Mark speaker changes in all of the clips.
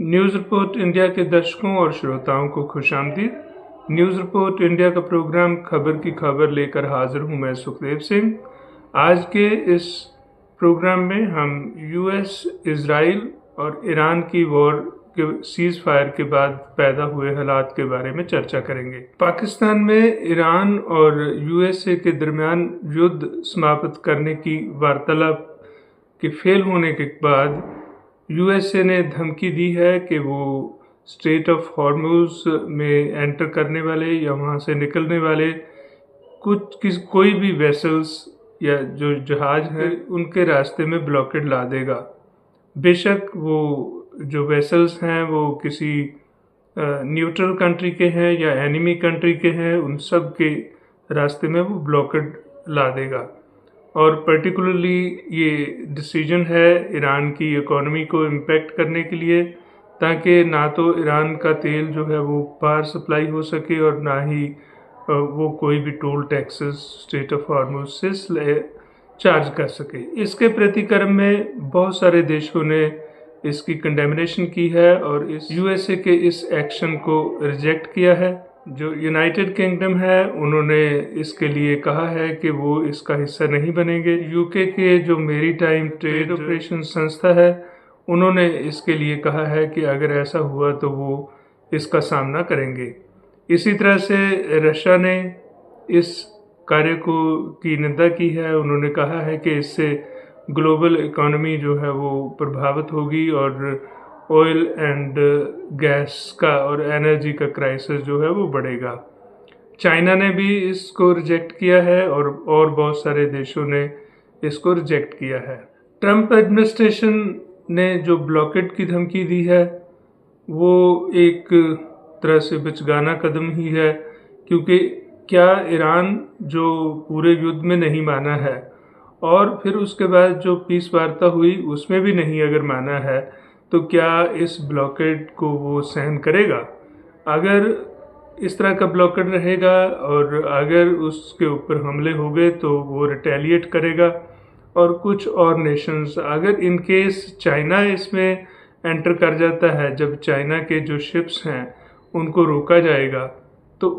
Speaker 1: News report India के दर्शकों और श्रोताओं को खुशामदीद। न्यूज़ रिपोर्ट इंडिया का प्रोग्राम खबर की खबर लेकर हाजिर हूं मैं सुखदेव सिंह। आज के इस प्रोग्राम में हम यूएस, इजराइल और ईरान की वॉर के सीज फायर के बाद पैदा हुए हालात के बारे में चर्चा करेंगे। पाकिस्तान में ईरान और यूएसए के दरमियान युद्ध समाप्त करने की वार्तालाप के फेल होने के बाद यूएसए ने धमकी दी है कि वो स्ट्रेट ऑफ हॉर्मुज में एंटर करने वाले या वहाँ से निकलने वाले कोई भी वेसल्स या जो जहाज हैं उनके रास्ते में ब्लॉकेड ला देगा। बेशक वो जो वेसल्स हैं वो किसी न्यूट्रल कंट्री के हैं या एनिमी कंट्री के हैं, उन सब के रास्ते में वो ब्लॉकेड ला देगा। और पर्टिकुलरली ये डिसीजन है ईरान की इकोनॉमी को इम्पेक्ट करने के लिए, ताकि ना तो ईरान का तेल जो है वो बाहर सप्लाई हो सके और ना ही वो कोई भी toll taxes straight of Hormuz से चार्ज कर सके। इसके प्रतिक्रम में बहुत सारे देशों ने इसकी कंडेमनेशन की है और इस यूएसए के इस एक्शन को रिजेक्ट किया है। जो यूनाइटेड किंगडम है उन्होंने इसके लिए कहा है कि वो इसका हिस्सा नहीं बनेंगे। यूके के जो मेरीटाइम ट्रेड ऑपरेशन संस्था है उन्होंने इसके लिए कहा है कि अगर ऐसा हुआ तो वो इसका सामना करेंगे। इसी तरह से रशिया ने इस कार्य की निंदा की है। उन्होंने कहा है कि इससे ग्लोबल इकोनॉमी जो है वो प्रभावित होगी और ऑयल एंड गैस का और एनर्जी का क्राइसिस जो है वो बढ़ेगा। चाइना ने भी इसको रिजेक्ट किया है और बहुत सारे देशों ने इसको रिजेक्ट किया है। ट्रंप एडमिनिस्ट्रेशन ने जो ब्लॉकेट की धमकी दी है वो एक तरह से बचगाना कदम ही है, क्योंकि क्या ईरान जो पूरे युद्ध में नहीं माना है और फिर उसके बाद जो पीस वार्ता हुई उसमें भी नहीं अगर माना है, तो क्या इस ब्लॉकेड को वो सहन करेगा? अगर इस तरह का ब्लॉकेड रहेगा और अगर उसके ऊपर हमले हो गए तो वो रिटेलिएट करेगा। और कुछ और नेशंस, अगर इन केस चाइना इसमें एंटर कर जाता है, जब चाइना के जो शिप्स हैं उनको रोका जाएगा, तो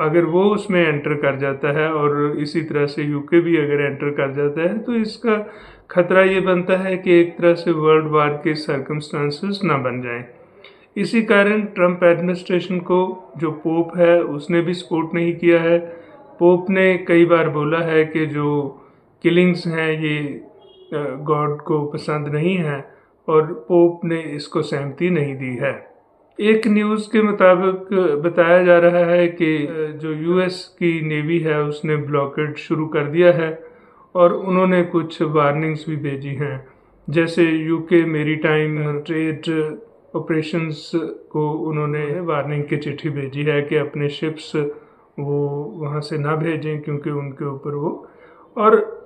Speaker 1: अगर वो उसमें एंटर कर जाता है और इसी तरह से यूके भी अगर एंटर कर जाता है, तो इसका खतरा ये बनता है कि एक तरह से वर्ल्ड वार के सर्कमस्टांसेस ना बन जाएं। इसी कारण ट्रंप एडमिनिस्ट्रेशन को जो पोप है उसने भी सपोर्ट नहीं किया है। पोप ने कई बार बोला है कि जो किलिंग्स हैं ये गॉड को पसंद नहीं है और पोप ने इसको सहमति नहीं दी है। एक न्यूज़ के मुताबिक बताया जा रहा है कि जो यूएस की नेवी है उसने ब्लॉकेड शुरू कर दिया है और उन्होंने कुछ वार्निंग्स भी भेजी हैं। जैसे यूके मेरीटाइम ट्रेड ऑपरेशंस को उन्होंने वार्निंग की चिट्ठी भेजी है कि अपने शिप्स वो वहाँ से ना भेजें क्योंकि उनके ऊपर वो, और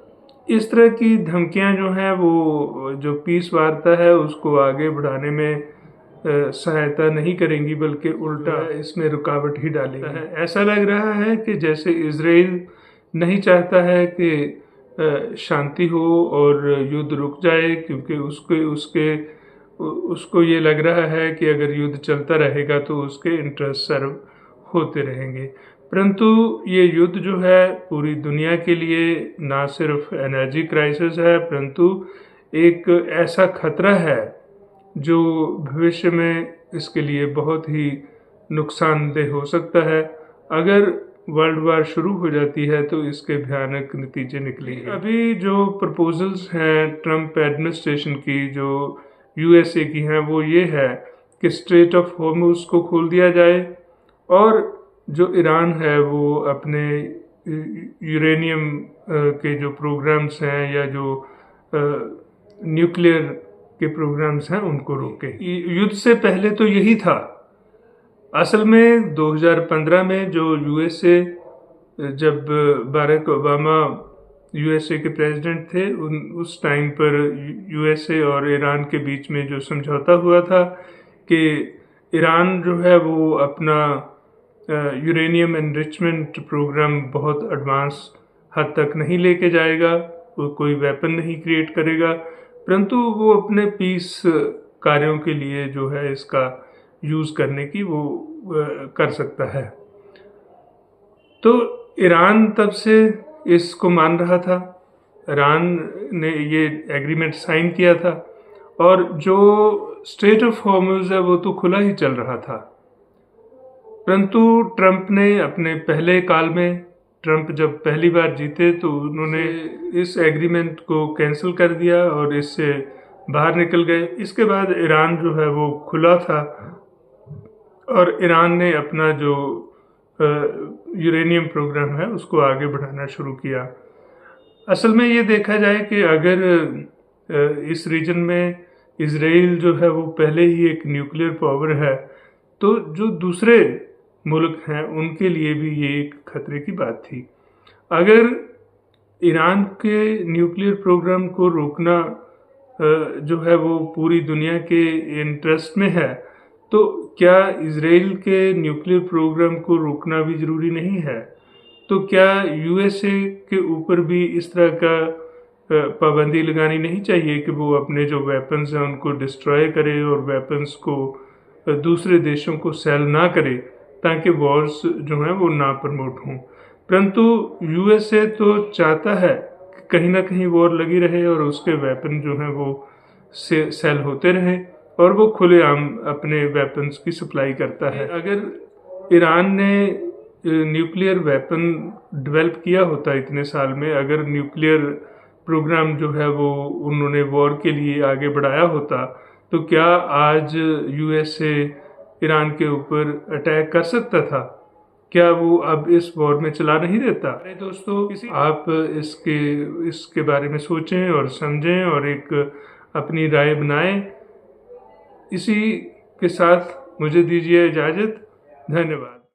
Speaker 1: इस तरह की धमकियाँ जो हैं वो जो पीस वार्ता है उसको आगे बढ़ाने में सहायता नहीं करेंगी, बल्कि उल्टा इसमें रुकावट ही डालेगी। ऐसा लग रहा है कि जैसे इजराइल नहीं चाहता है कि शांति हो और युद्ध रुक जाए, क्योंकि उसको ये लग रहा है कि अगर युद्ध चलता रहेगा तो उसके इंटरेस्ट सर्व होते रहेंगे। परंतु ये युद्ध जो है पूरी दुनिया के लिए ना सिर्फ एनर्जी क्राइसिस है, परंतु एक ऐसा खतरा है जो भविष्य में इसके लिए बहुत ही नुकसानदेह हो सकता है। अगर वर्ल्ड वार शुरू हो जाती है तो इसके भयानक नतीजे निकलेंगे। अभी जो प्रपोजल्स हैं ट्रंप एडमिनिस्ट्रेशन की, जो यूएसए की हैं, वो ये है कि स्ट्रेट ऑफ हॉर्मुज को खोल दिया जाए और जो ईरान है वो अपने यूरेनियम के जो प्रोग्राम्स हैं या जो न्यूक्लियर के प्रोग्राम्स हैं उनको रोके। युद्ध से पहले तो यही था। असल में 2015 में जो यूएसए, जब बाराक ओबामा यूएसए के प्रेसिडेंट थे, उस टाइम पर यूएसए और ईरान के बीच में जो समझौता हुआ था कि ईरान जो है वो अपना यूरेनियम एनरिचमेंट प्रोग्राम बहुत एडवांस हद तक नहीं लेके जाएगा, वो कोई वेपन नहीं क्रिएट करेगा, परंतु वो अपने पीस कार्यों के लिए जो है इसका यूज़ करने की वो कर सकता है। तो ईरान तब से इसको मान रहा था, ईरान ने ये एग्रीमेंट साइन किया था और जो स्ट्रेट ऑफ हॉर्मुज़ है वो तो खुला ही चल रहा था। परंतु ट्रंप ने अपने पहले काल में, ट्रंप जब पहली बार जीते तो उन्होंने इस एग्रीमेंट को कैंसिल कर दिया और इससे बाहर निकल गए। इसके बाद ईरान जो है वो खुला था और ईरान ने अपना जो यूरेनियम प्रोग्राम है उसको आगे बढ़ाना शुरू किया। असल में ये देखा जाए कि अगर इस रीजन में इज़राइल जो है वो पहले ही एक न्यूक्लियर पावर है, तो जो दूसरे मुल्क हैं उनके लिए भी ये एक खतरे की बात थी। अगर ईरान के न्यूक्लियर प्रोग्राम को रोकना जो है वो पूरी दुनिया के इंटरेस्ट में है, तो क्या इज़राइल के न्यूक्लियर प्रोग्राम को रोकना भी ज़रूरी नहीं है? तो क्या यूएसए के ऊपर भी इस तरह का पाबंदी लगानी नहीं चाहिए कि वो अपने जो वेपन्स हैं उनको डिस्ट्रॉय करे और वेपन्स को दूसरे देशों को सेल ना करे, ताकि वॉर्स जो हैं वो ना प्रमोट हों। परंतु यूएसए तो चाहता है कि कहीं ना कहीं वॉर लगी रहे और उसके वेपन जो हैं वो सेल होते रहें और वो खुलेआम अपने वेपन्स की सप्लाई करता है। अगर ईरान ने न्यूक्लियर वेपन डेवलप किया होता इतने साल में, अगर न्यूक्लियर प्रोग्राम जो है वो उन्होंने वॉर के लिए आगे बढ़ाया होता, तो क्या आज यूएसए ईरान के ऊपर अटैक कर सकता था? क्या वो अब इस वॉर में चला नहीं देता? अरे दोस्तों, आप इसके बारे में सोचें और समझें और एक अपनी राय बनाएं। इसी के साथ मुझे दीजिए इजाज़त। धन्यवाद।